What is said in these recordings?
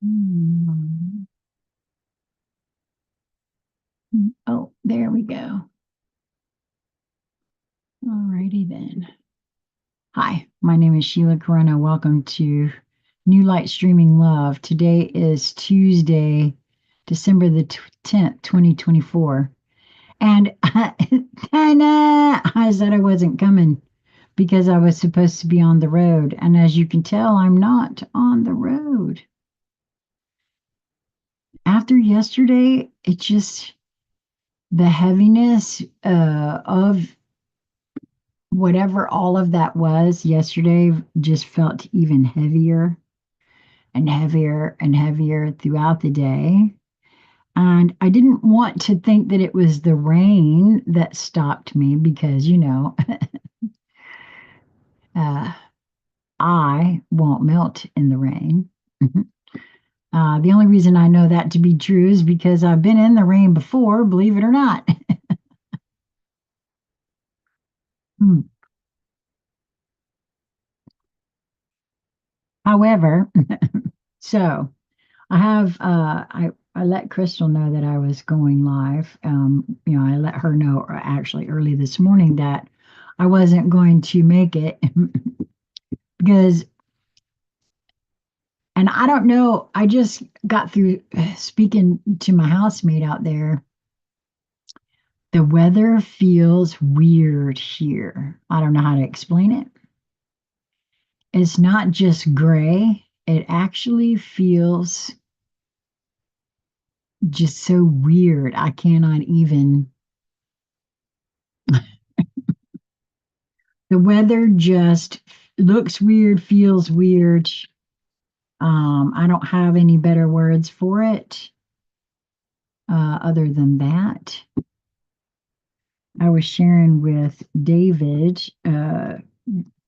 Hmm. Oh, there we go. Alrighty then. Hi, my name is Sheila Corona. Welcome to New Light Streaming Love. Today is Tuesday, December the 10th, 2024. And I said I wasn't coming because I was supposed to be on the road. And as you can tell, I'm not on the road. After yesterday, it just, the heaviness of whatever all of that was yesterday just felt even heavier and heavier and heavier throughout the day. And I didn't want to think that it was the rain that stopped me because, uh, I won't melt in the rain. The only reason I know that to be true is because I've been in the rain before, believe it or not. Hmm. However, so I let Crystal know that I was going live. I let her know actually early this morning that I wasn't going to make it because, and I don't know, I just got through speaking to my housemate out there. The weather feels weird here. I don't know how to explain it. It's not just gray, it actually feels just so weird. I cannot even. The weather just looks weird, feels weird. I don't have any better words for it other than that. I was sharing with David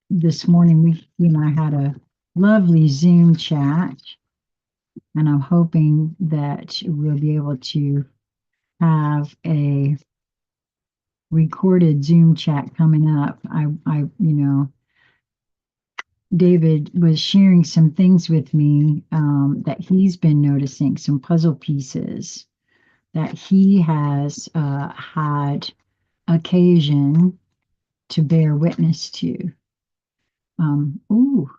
this morning. He and I had a lovely Zoom chat, and I'm hoping that we'll be able to have a recorded Zoom chat coming up. David was sharing some things with me that he's been noticing, some puzzle pieces that he has had occasion to bear witness to. Ooh,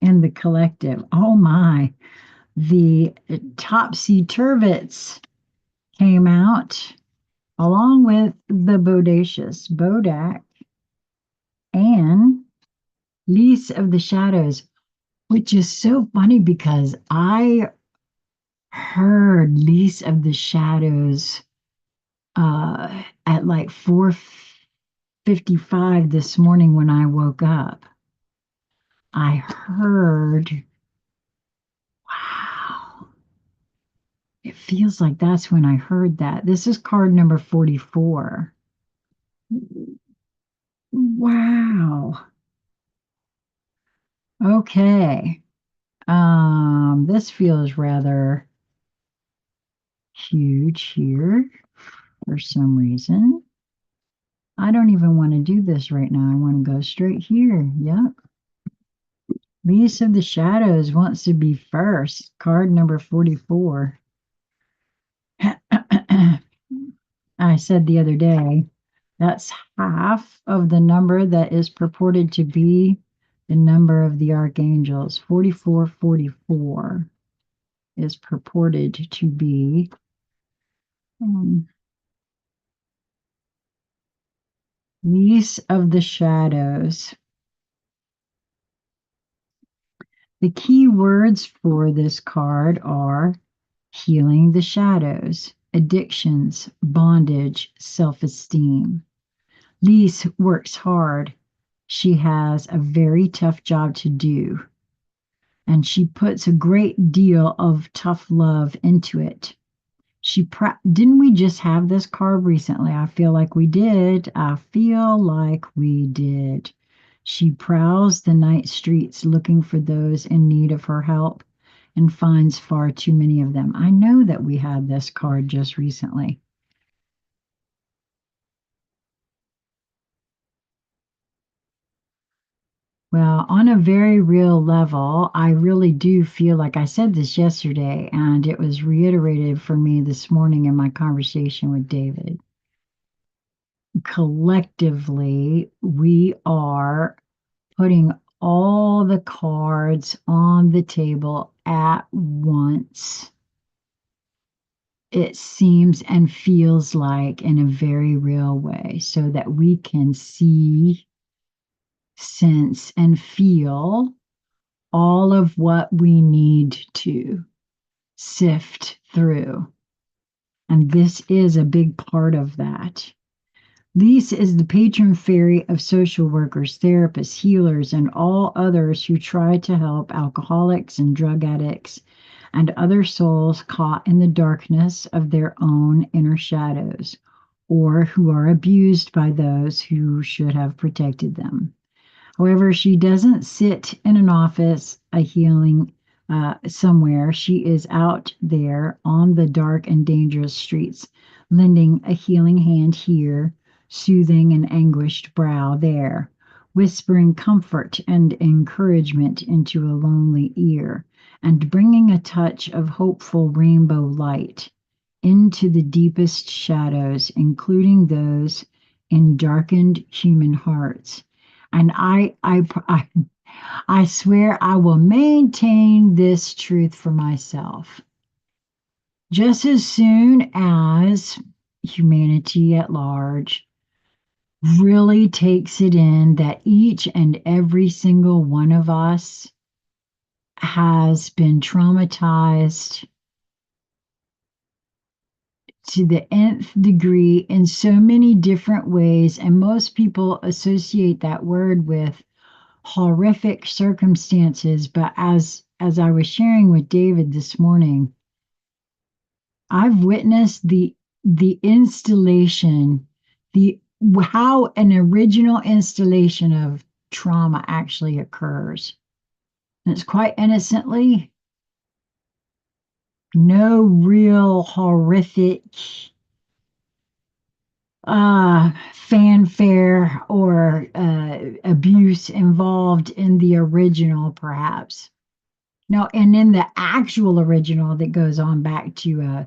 and the collective. Oh my, the topsy turvets came out along with the bodacious Bodak and Lease of the Shadows, which is so funny because I heard Lease of the Shadows at like 4:55 this morning when I woke up. I heard, wow, it feels like that's when I heard that. This is card number 44. Wow. Okay. This feels rather huge here for some reason. I don't even want to do this right now. I want to go straight here. Yep. Lease of the Shadows wants to be first. Card number 44. I said the other day, that's half of the number that is purported to be the number of the archangels. 4444 is purported to be um, Lease of the Shadows. The key words for this card are healing the shadows, addictions, bondage, self esteem. Lise works hard. She has a very tough job to do, and she puts a great deal of tough love into it. Didn't we just have this card recently? I feel like we did. I feel like we did. She prowls the night streets looking for those in need of her help and finds far too many of them. I know that we had this card just recently. Well, on a very real level, I really do feel like I said this yesterday, and it was reiterated for me this morning in my conversation with David. Collectively, we are putting all the cards on the table at once. It seems and feels like in a very real way, so that we can see, sense, and feel all of what we need to sift through. And this is a big part of that. Lise is the patron fairy of social workers, therapists, healers, and all others who try to help alcoholics and drug addicts and other souls caught in the darkness of their own inner shadows, or who are abused by those who should have protected them. However, she doesn't sit in an office, a healing somewhere. She is out there on the dark and dangerous streets, lending a healing hand here, soothing an anguished brow there, whispering comfort and encouragement into a lonely ear, and bringing a touch of hopeful rainbow light into the deepest shadows, including those in darkened human hearts. And I swear I will maintain this truth for myself. Just as soon as humanity at large really takes it in that each and every single one of us has been traumatized to the nth degree in so many different ways, and most people associate that word with horrific circumstances. But as I was sharing with David this morning, I've witnessed the installation, the how an original installation of trauma actually occurs. And it's quite innocently, no real horrific fanfare or abuse involved in the original, perhaps. No, and in the actual original that goes on back to,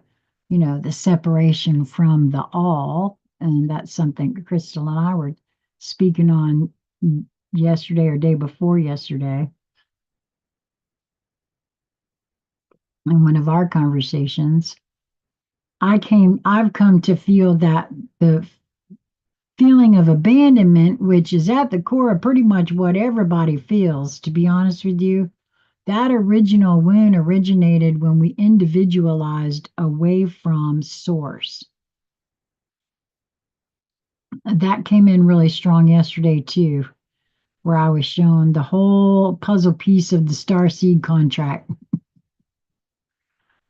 the separation from the all, and that's something Crystal and I were speaking on yesterday or day before yesterday in one of our conversations. I've come to feel that the feeling of abandonment, which is at the core of pretty much what everybody feels, to be honest with you, that original wound originated when we individualized away from source. That came in really strong yesterday, too, where I was shown the whole puzzle piece of the Starseed contract.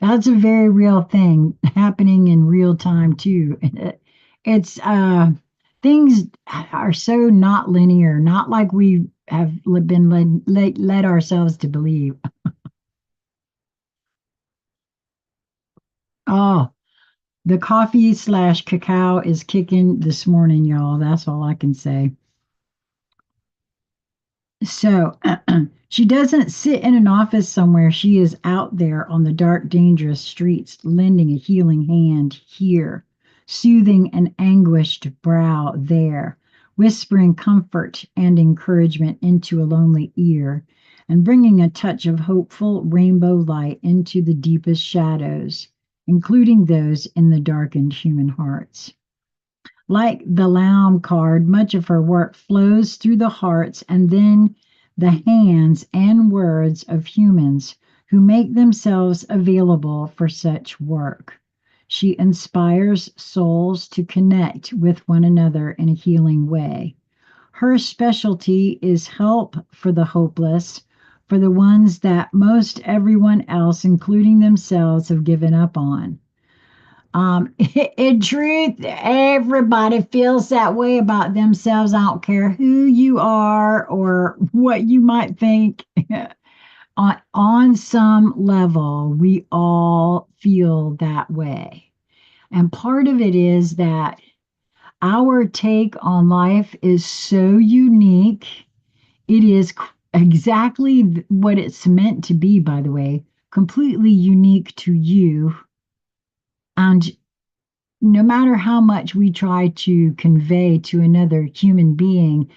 That's a very real thing happening in real time, too. It's things are so not linear, not like we have been led ourselves to believe. Oh, the coffee slash cacao is kicking this morning, y'all. That's all I can say. So she doesn't sit in an office somewhere. She is out there on the dark, dangerous streets, lending a healing hand here, soothing an anguished brow there, whispering comfort and encouragement into a lonely ear, and bringing a touch of hopeful rainbow light into the deepest shadows, including those in the darkened human hearts. Like the Lamb card, much of her work flows through the hearts and then the hands and words of humans who make themselves available for such work. She inspires souls to connect with one another in a healing way. Her specialty is help for the hopeless, for the ones that most everyone else, including themselves, have given up on. In truth, everybody feels that way about themselves. I don't care who you are or what you might think. On some level, we all feel that way. And part of it is that our take on life is so unique. It is exactly what it's meant to be, by the way, completely unique to you. And no matter how much we try to convey to another human being,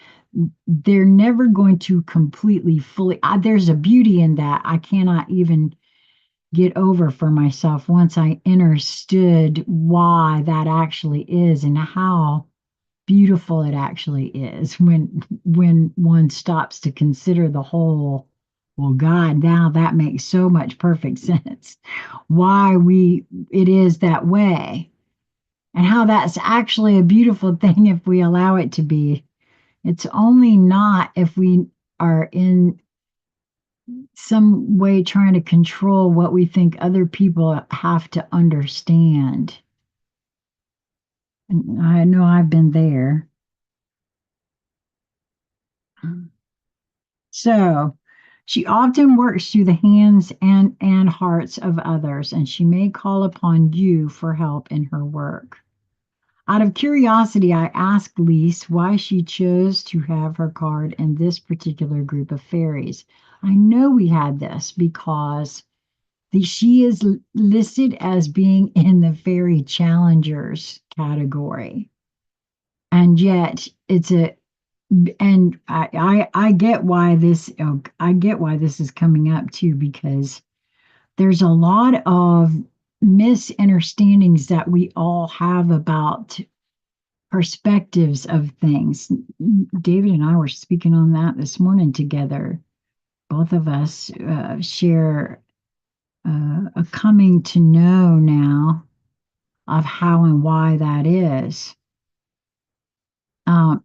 they're never going to completely fully. There's a beauty in that I cannot even get over for myself once I understood why that actually is and how beautiful it actually is when one stops to consider the whole. Well, God, now that makes so much perfect sense why we it is that way, and how that's actually a beautiful thing if we allow it to be. It's only not if we are in some way trying to control what we think other people have to understand. And I know I've been there. So she often works through the hands and hearts of others, and she may call upon you for help in her work. Out of curiosity, I asked Lise why she chose to have her card in this particular group of fairies. I know we had this because she is listed as being in the fairy challengers category. And yet it's a and I get why this I get why this is coming up too, because there's a lot of misunderstandings that we all have about perspectives of things. David and I were speaking on that this morning together. Both of us share a coming to know now of how and why that is. Um,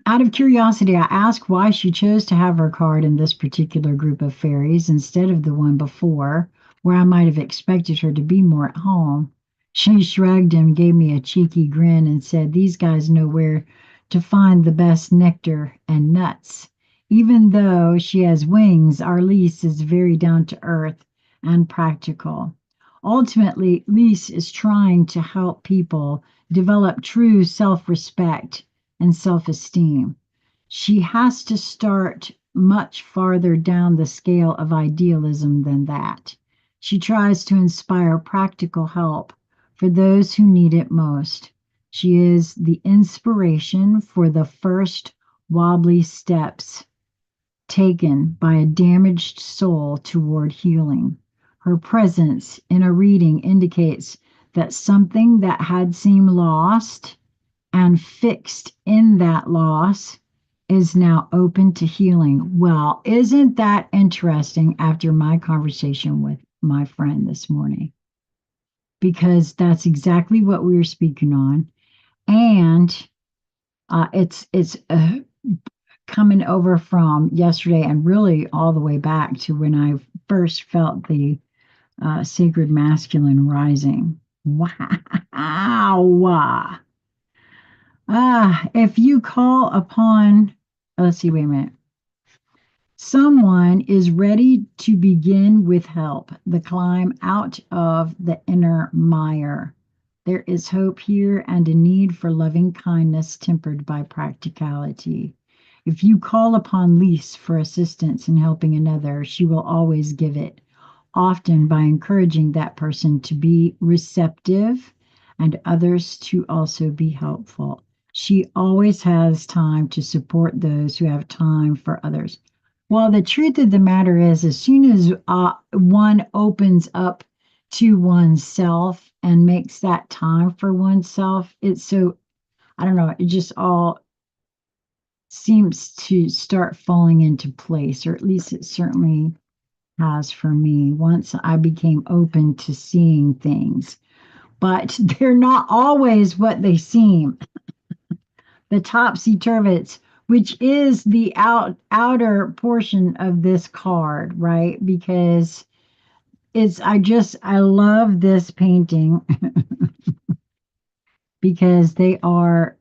Out of curiosity, I asked why she chose to have her card in this particular group of fairies instead of the one before, where I might have expected her to be more at home. She shrugged and gave me a cheeky grin and said, "These guys know where to find the best nectar and nuts." Even though she has wings, our Lise is very down to earth and practical. Ultimately, Lise is trying to help people develop true self respect and self esteem. She has to start much farther down the scale of idealism than that. She tries to inspire practical help for those who need it most. She is the inspiration for the first wobbly steps taken by a damaged soul toward healing. Her presence in a reading indicates that something that had seemed lost and fixed in that loss is now open to healing. Well, isn't that interesting after my conversation with my friend this morning? Because that's exactly what we were speaking on. And it's coming over from yesterday and really all the way back to when I first felt the sacred masculine rising. Wow. If you call upon, let's see, wait a minute. Someone is ready to begin with help, the climb out of the inner mire. There is hope here and a need for loving kindness tempered by practicality. If you call upon Lise for assistance in helping another, she will always give it, often by encouraging that person to be receptive and others to also be helpful. She always has time to support those who have time for others. Well, the truth of the matter is, as soon as one opens up to oneself and makes that time for oneself, it's so, I don't know, it just all seems to start falling into place, or at least it certainly has for me once I became open to seeing things. But they're not always what they seem. The topsy-turvets, which is the outer portion of this card, right? Because I love this painting because they are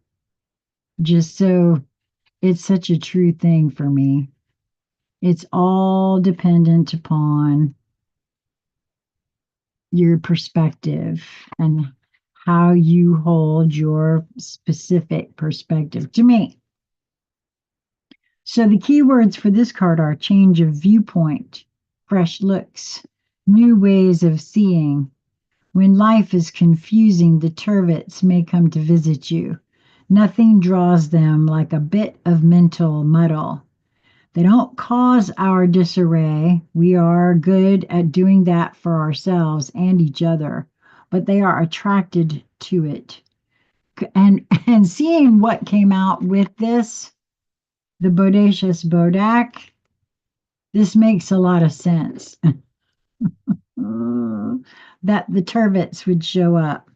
just so, it's such a true thing for me. It's all dependent upon your perspective and how you hold your specific perspective to me. So the keywords for this card are change of viewpoint, fresh looks, new ways of seeing. When life is confusing, the turvets may come to visit you. Nothing draws them like a bit of mental muddle. They don't cause our disarray. We are good at doing that for ourselves and each other, but they are attracted to it. And seeing what came out with this, the Bodacious Bodak, this makes a lot of sense. That the turvets would show up,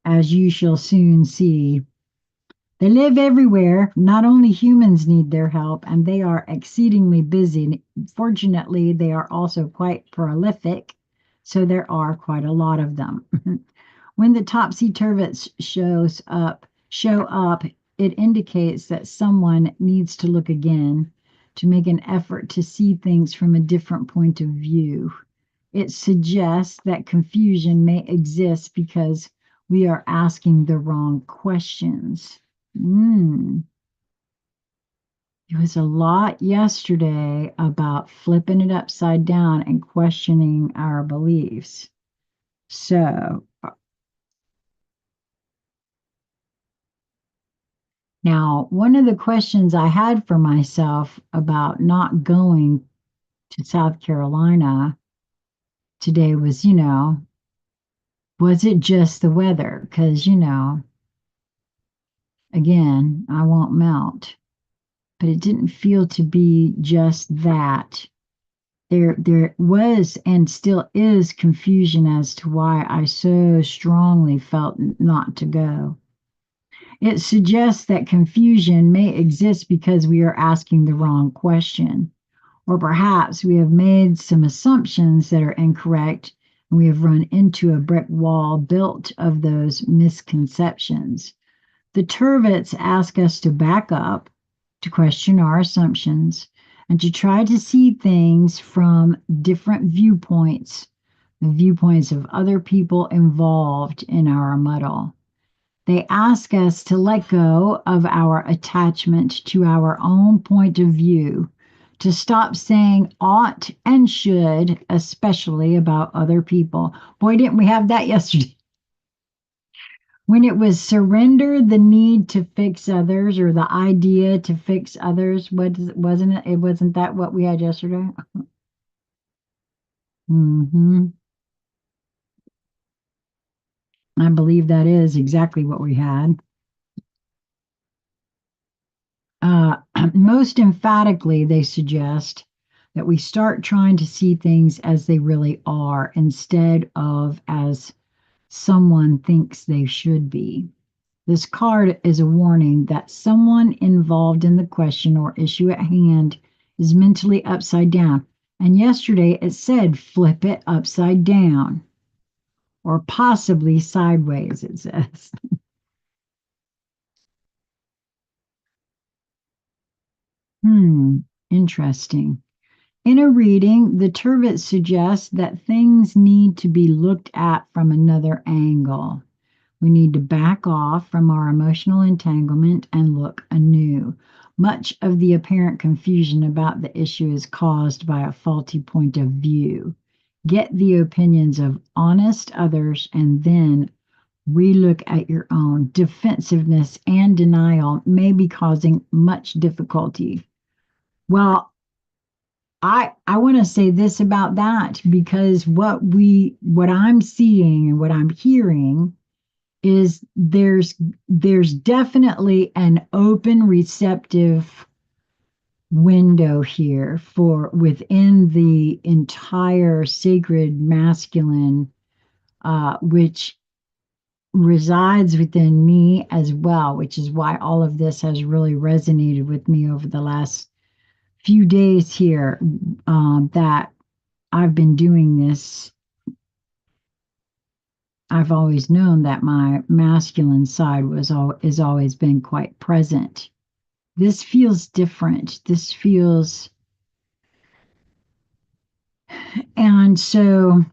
as you shall soon see. They live everywhere. Not only humans need their help, and they are exceedingly busy. Fortunately, they are also quite prolific, so there are quite a lot of them. When the topsy turvets show up, it indicates that someone needs to look again to make an effort to see things from a different point of view. It suggests that confusion may exist because we are asking the wrong questions. Mm. It was a lot yesterday about flipping it upside down and questioning our beliefs. So now, one of the questions I had for myself about not going to South Carolina today was, was it just the weather? Because, again, I won't melt. But it didn't feel to be just that. There was and still is confusion as to why I so strongly felt not to go. It suggests that confusion may exist because we are asking the wrong question, or perhaps we have made some assumptions that are incorrect and we have run into a brick wall built of those misconceptions. The Turvets ask us to back up, to question our assumptions, and to try to see things from different viewpoints, the viewpoints of other people involved in our muddle. They ask us to let go of our attachment to our own point of view, to stop saying ought and should, especially about other people. Boy, didn't we have that yesterday. When it was surrender the need to fix others or the idea to fix others, wasn't it? It wasn't that what we had yesterday? Hmm. I believe that is exactly what we had. Most emphatically, they suggest that we start trying to see things as they really are instead of as someone thinks they should be. This card is a warning that someone involved in the question or issue at hand is mentally upside down. And yesterday it said flip it upside down or possibly sideways, it says. Interesting. In a reading, the Turvet suggests that things need to be looked at from another angle. We need to back off from our emotional entanglement and look anew. Much of the apparent confusion about the issue is caused by a faulty point of view. Get the opinions of honest others and then relook at your own. Defensiveness and denial may be causing much difficulty. Well, I want to say this about that because what I'm seeing and what I'm hearing is there's definitely an open receptive window here for within the entire sacred masculine, which resides within me as well, which is why all of this has really resonated with me over the last few days here, that I've been doing this. I've always known that my masculine side is always been quite present. This feels different. This feels, and so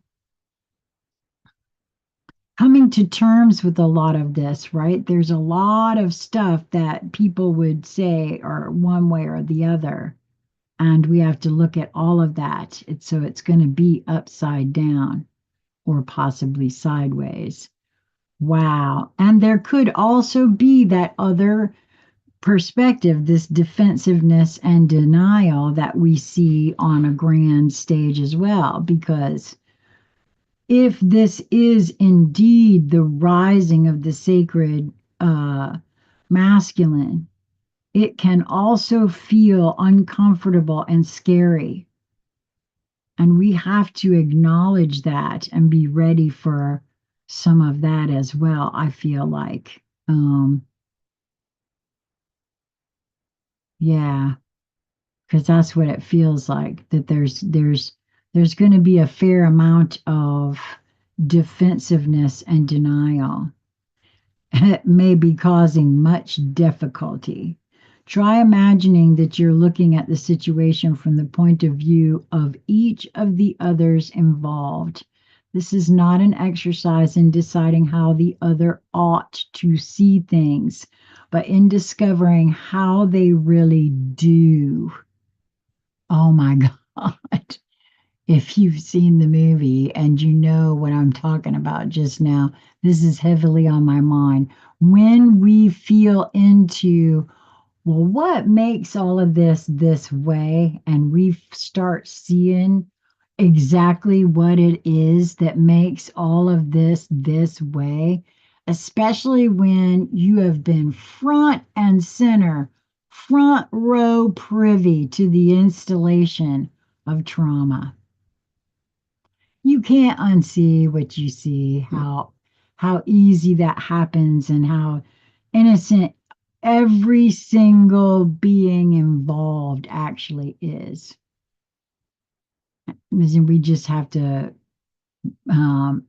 coming to terms with a lot of this, right? There's a lot of stuff that people would say are one way or the other. And we have to look at all of that. So it's going to be upside down or possibly sideways. Wow. And there could also be that other perspective, this defensiveness and denial that we see on a grand stage as well. Because if this is indeed the rising of the sacred masculine, it can also feel uncomfortable and scary. And we have to acknowledge that and be ready for some of that as well, I feel like. Yeah, because that's what it feels like, that there's going to be a fair amount of defensiveness and denial. It may be causing much difficulty. Try imagining that you're looking at the situation from the point of view of each of the others involved. This is not an exercise in deciding how the other ought to see things, but in discovering how they really do. Oh my God. If you've seen the movie and you know what I'm talking about just now, this is heavily on my mind. When we feel into, well, what makes all of this way? And we start seeing exactly what it is that makes all of this way, especially when you have been front and center, front row privy to the installation of trauma. You can't unsee what you see, how easy that happens and how innocent every single being involved actually is. And we just have to um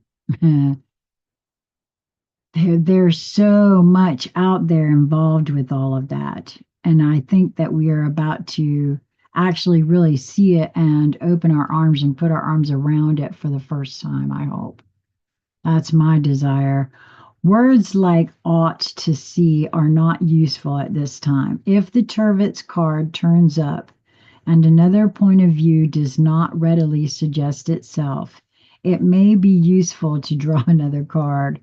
there's so much out there involved with all of that. And I think that we are about to actually really see it and open our arms and put our arms around it for the first time, I hope. That's my desire. Words like ought to see are not useful at this time. If the Turvets card turns up and another point of view does not readily suggest itself, it may be useful to draw another card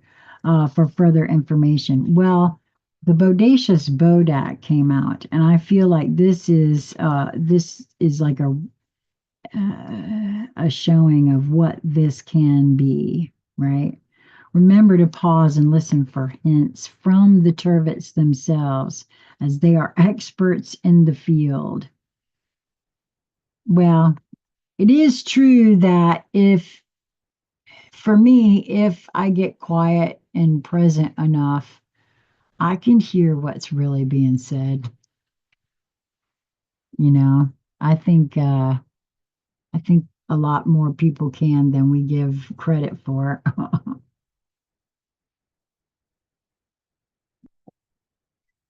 for further information. Well, the Bodacious Bodak came out, and I feel like this is like a showing of what this can be, right? Remember to pause and listen for hints from the Turvets themselves, as they are experts in the field. Well, it is true that for me, if I get quiet and present enough, I can hear what's really being said. You know, I think I think a lot more people can than we give credit for.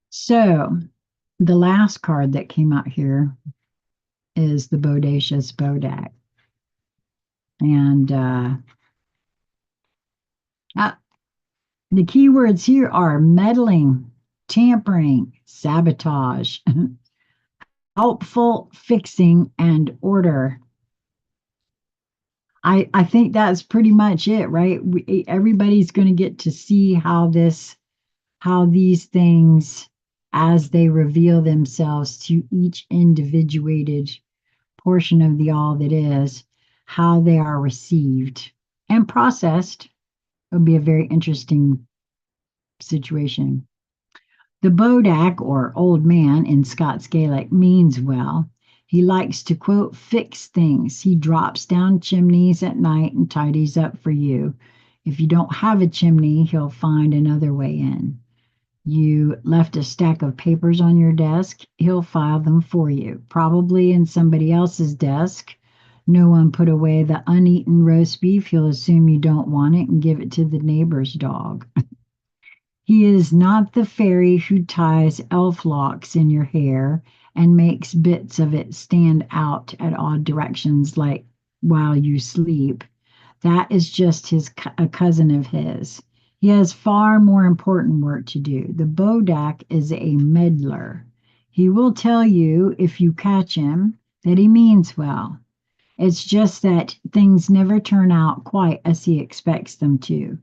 So the last card that came out here is the Bodacious Bodak. And uh, the keywords here are meddling, tampering, sabotage, helpful, fixing, and order. I think that's pretty much it, right? Everybody's going to get to see how these things, as they reveal themselves to each individuated portion of the all that is, how they are received and processed. It'll be a very interesting situation. The Bodak, or old man in Scots Gaelic, means well. He likes to, quote, fix things. He drops down chimneys at night and tidies up for you. If you don't have a chimney, he'll find another way in. You left a stack of papers on your desk, he'll file them for you, probably in somebody else's desk. No one put away the uneaten roast beef, he'll assume you don't want it and give it to the neighbor's dog. He is not the fairy who ties elf locks in your hair and makes bits of it stand out at odd directions like while you sleep. That is just a cousin of his. He has far more important work to do. The Bodak is a meddler. He will tell you, if you catch him, that he means well. It's just that things never turn out quite as he expects them to.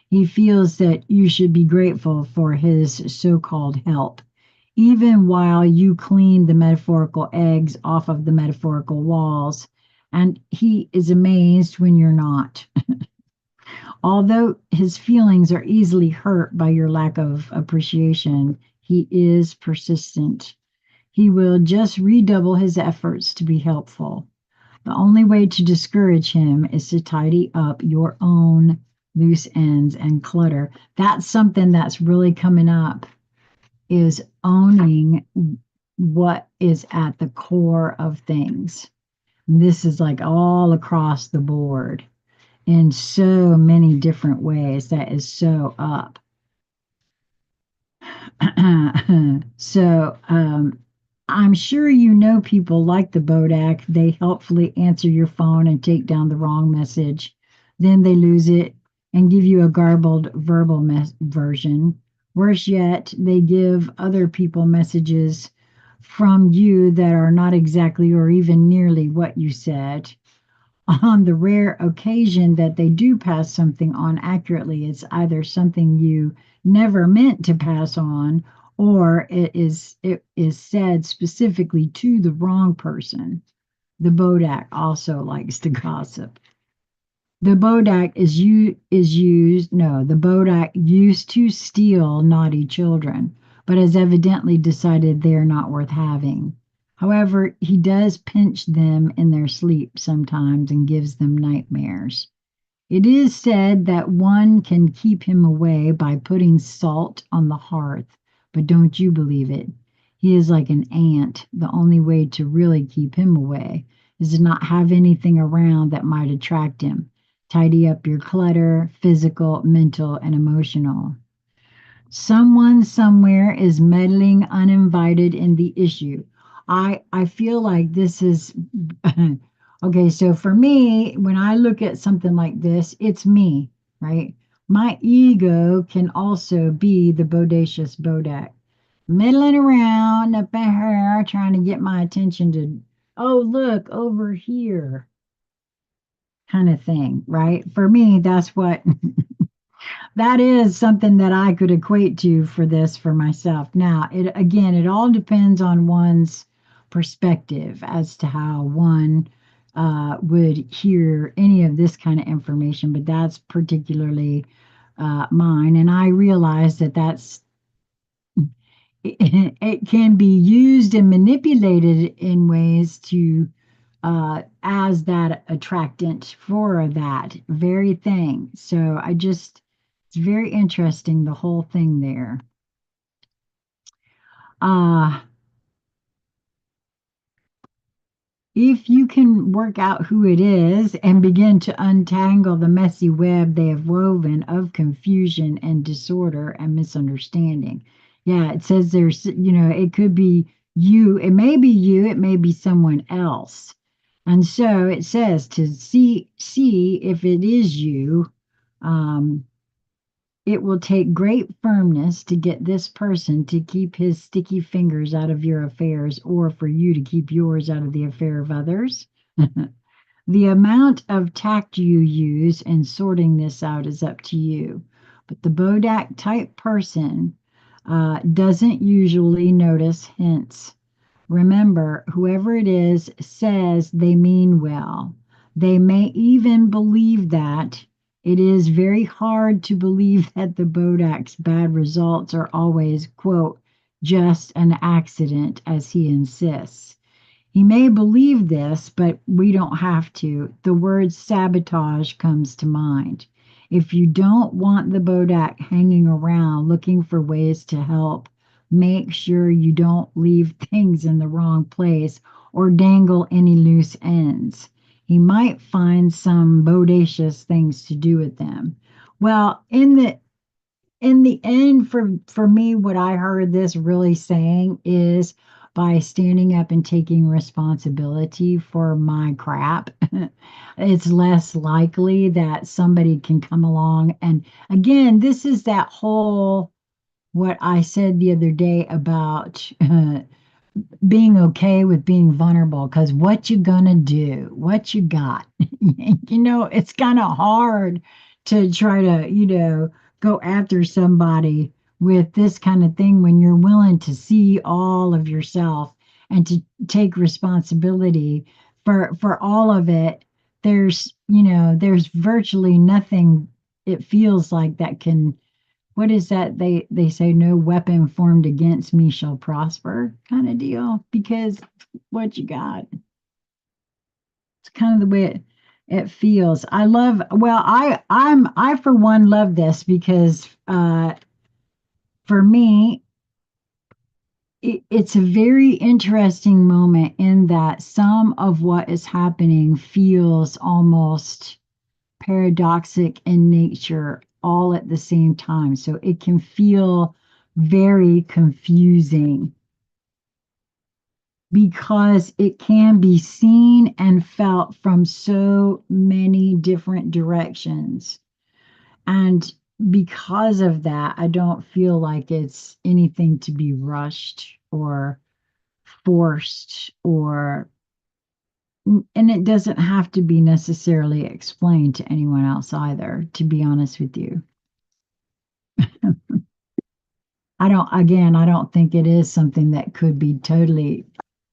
He feels that you should be grateful for his so called help, even while you clean the metaphorical eggs off of the metaphorical walls, and he is amazed when you're not. Although his feelings are easily hurt by your lack of appreciation, he is persistent. He will just redouble his efforts to be helpful. The only way to discourage him is to tidy up your own loose ends and clutter. That's something that's really coming up, is owning what is at the core of things. And this is like all across the board in so many different ways. That is so up. So I'm sure you know people like the Bodak. They helpfully answer your phone and take down the wrong message. Then they lose it and give you a garbled verbal version. Worse yet, they give other people messages from you that are not exactly or even nearly what you said. On the rare occasion that they do pass something on accurately, it's either something you never meant to pass on, or it is said specifically to the wrong person. The Bodak also likes to gossip. The Bodak is used no, the Bodak used to steal naughty children, but has evidently decided they are not worth having. However, he does pinch them in their sleep sometimes and gives them nightmares. It is said that one can keep him away by putting salt on the hearth, but don't you believe it. He is like an ant. The only way to really keep him away is to not have anything around that might attract him. Tidy up your clutter, physical, mental, and emotional. Someone somewhere is meddling uninvited in the issue. I feel like this is okay. So for me, when I look at something like this, it's me, right? My ego can also be the bodacious Bodak, meddling around up in her, trying to get my attention to, oh, look over here, kind of thing, right? For me, that's what that is something that I could equate to for this for myself. Now, it again, it all depends on one's perspective as to how one would hear any of this kind of information, but that's particularly mine. And I realize that it can be used and manipulated in ways to as that attractant for that very thing. So it's very interesting, the whole thing there. Uh, if you can work out who it is and begin to untangle the messy web they have woven of confusion and disorder and misunderstanding. Yeah, it says it could be you, it may be you, it may be someone else. And so it says to see if it is you. Um, it will take great firmness to get this person to keep his sticky fingers out of your affairs or for you to keep yours out of the affair of others. The amount of tact you use in sorting this out is up to you. But the Bodak type person doesn't usually notice hints. Remember, whoever it is says they mean well. They may even believe that. It is very hard to believe that the Bodak's bad results are always, quote, just an accident, as he insists. He may believe this, but we don't have to. The word sabotage comes to mind. If you don't want the Bodak hanging around looking for ways to help, make sure you don't leave things in the wrong place or dangle any loose ends. He might find some bodacious things to do with them. Well, in the end, for me, what I heard this really saying is by standing up and taking responsibility for my crap, it's less likely that somebody can come along. And again, this is that whole what I said the other day about being okay with being vulnerable, because what you gonna do, what you got. It's kind of hard to try to go after somebody with this kind of thing when you're willing to see all of yourself and to take responsibility for all of it. There's virtually nothing, it feels like, that can, what is that they say, no weapon formed against me shall prosper kind of deal, because what you got, it's kind of the way it feels. I love, well, I for one love this because for me it's a very interesting moment in that some of what is happening feels almost paradoxic in nature all at the same time. So it can feel very confusing because it can be seen and felt from so many different directions. And because of that, I don't feel like it's anything to be rushed or forced, or and it doesn't have to be necessarily explained to anyone else either, to be honest with you. I don't think it is something that could be totally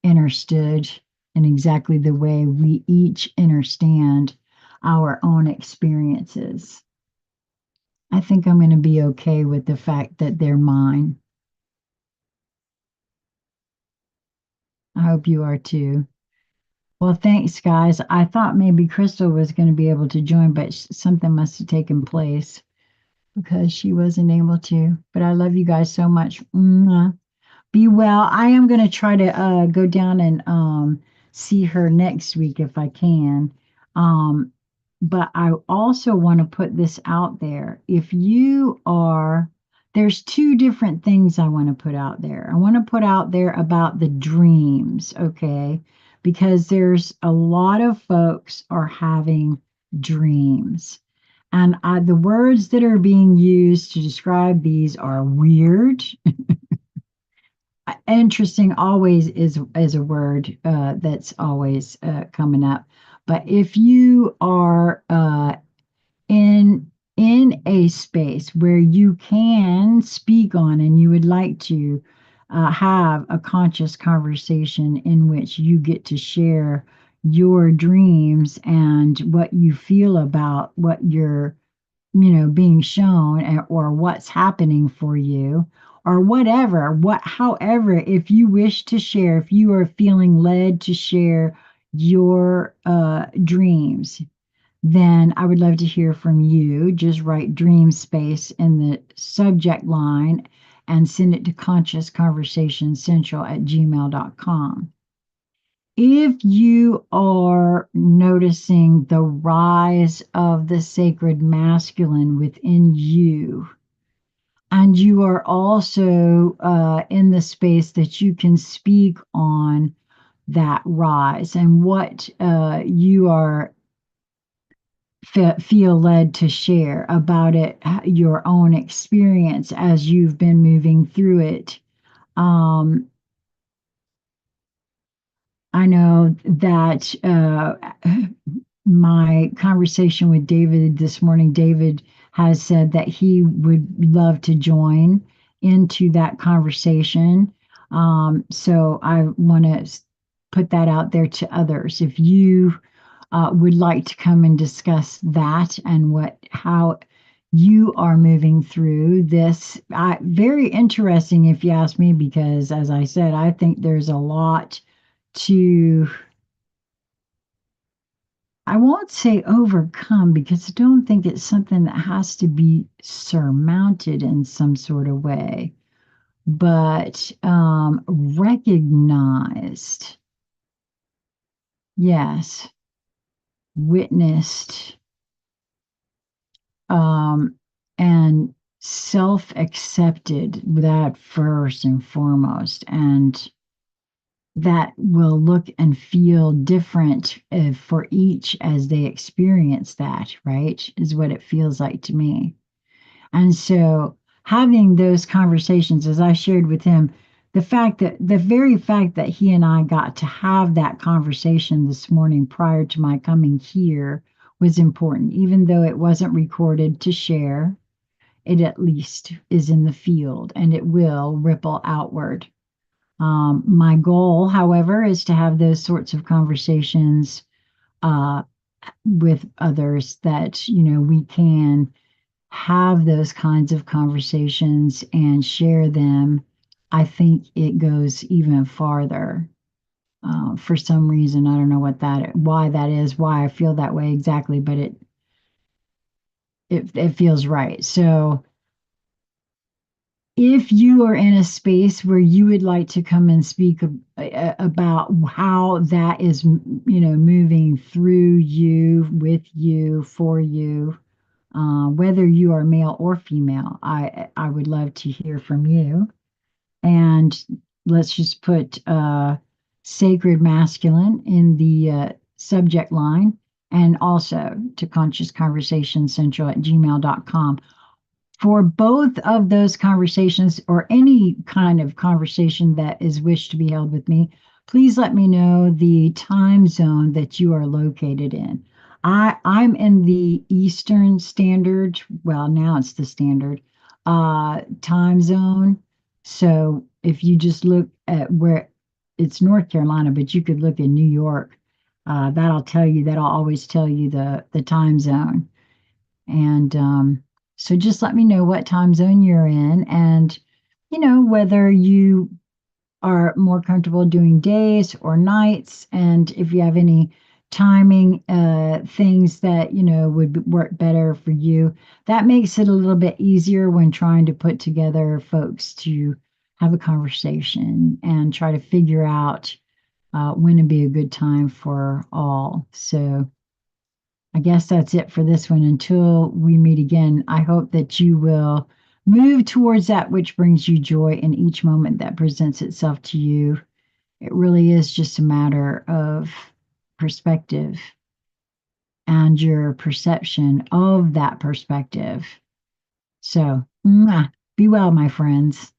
understood in exactly the way we each understand our own experiences. I think I'm going to be okay with the fact that they're mine. I hope you are too. Well, thanks, guys. I thought maybe Crystal was going to be able to join, but something must have taken place because she wasn't able to. But I love you guys so much. Mwah. Be well. I am going to try to go down and see her next week if I can. Um, but I also want to put this out there. If you are, there's two different things I want to put out there. I want to put out there about the dreams, okay? Because there's a lot of folks are having dreams. And the words that are being used to describe these are weird. Interesting always is a word that's always coming up. But if you are in a space where you can speak on and you would like to have a conscious conversation in which you get to share your dreams and what you feel about what you're being shown, or what's happening for you, or whatever, however, if you wish to share, if you are feeling led to share your dreams, then I would love to hear from you. Just write Dreamspace in the subject line and send it to consciousconversationscentral@gmail.com. If you are noticing the rise of the sacred masculine within you, and you are also in the space that you can speak on that rise and what you are feel led to share about it, your own experience as you've been moving through it. Um, I know that my conversation with David this morning, David has said that he would love to join into that conversation. So I want to put that out there to others. If you would like to come and discuss that and how you are moving through this, very interesting if you ask me, because as I said, I think there's a lot to, I won't say overcome, because I don't think it's something that has to be surmounted in some sort of way, but recognized, yes, witnessed, um, and self accepted, that first and foremost. And that will look and feel different for each as they experience that, right? Is what it feels like to me. And so having those conversations, as I shared with him, the very fact that he and I got to have that conversation this morning prior to my coming here was important, even though it wasn't recorded to share. It at least is in the field and it will ripple outward. My goal, however, is to have those sorts of conversations uh, with others that, we can have those kinds of conversations and share them. I think it goes even farther. For some reason, I don't know why that is, why I feel that way exactly, but it feels right. So, if you are in a space where you would like to come and speak about how that is, moving through you, with you, for you, whether you are male or female, I would love to hear from you. And let's just put sacred masculine in the subject line, and also to conscious conversation central at gmail.com for both of those conversations or any kind of conversation that is wished to be held with me, please let me know the time zone that you are located in. I'm in the Eastern Standard, well, now it's the Standard time zone. So if you just look at where it's North Carolina, but you could look in New York, that'll always tell you the time zone. And so just let me know what time zone you're in and, whether you are more comfortable doing days or nights. And if you have any timing things that, would work better for you, that makes it a little bit easier when trying to put together folks to have a conversation and try to figure out when would be a good time for all. So, I guess that's it for this one. Until we meet again, I hope that you will move towards that which brings you joy in each moment that presents itself to you. It really is just a matter of perspective and your perception of that perspective. So, be well, my friends.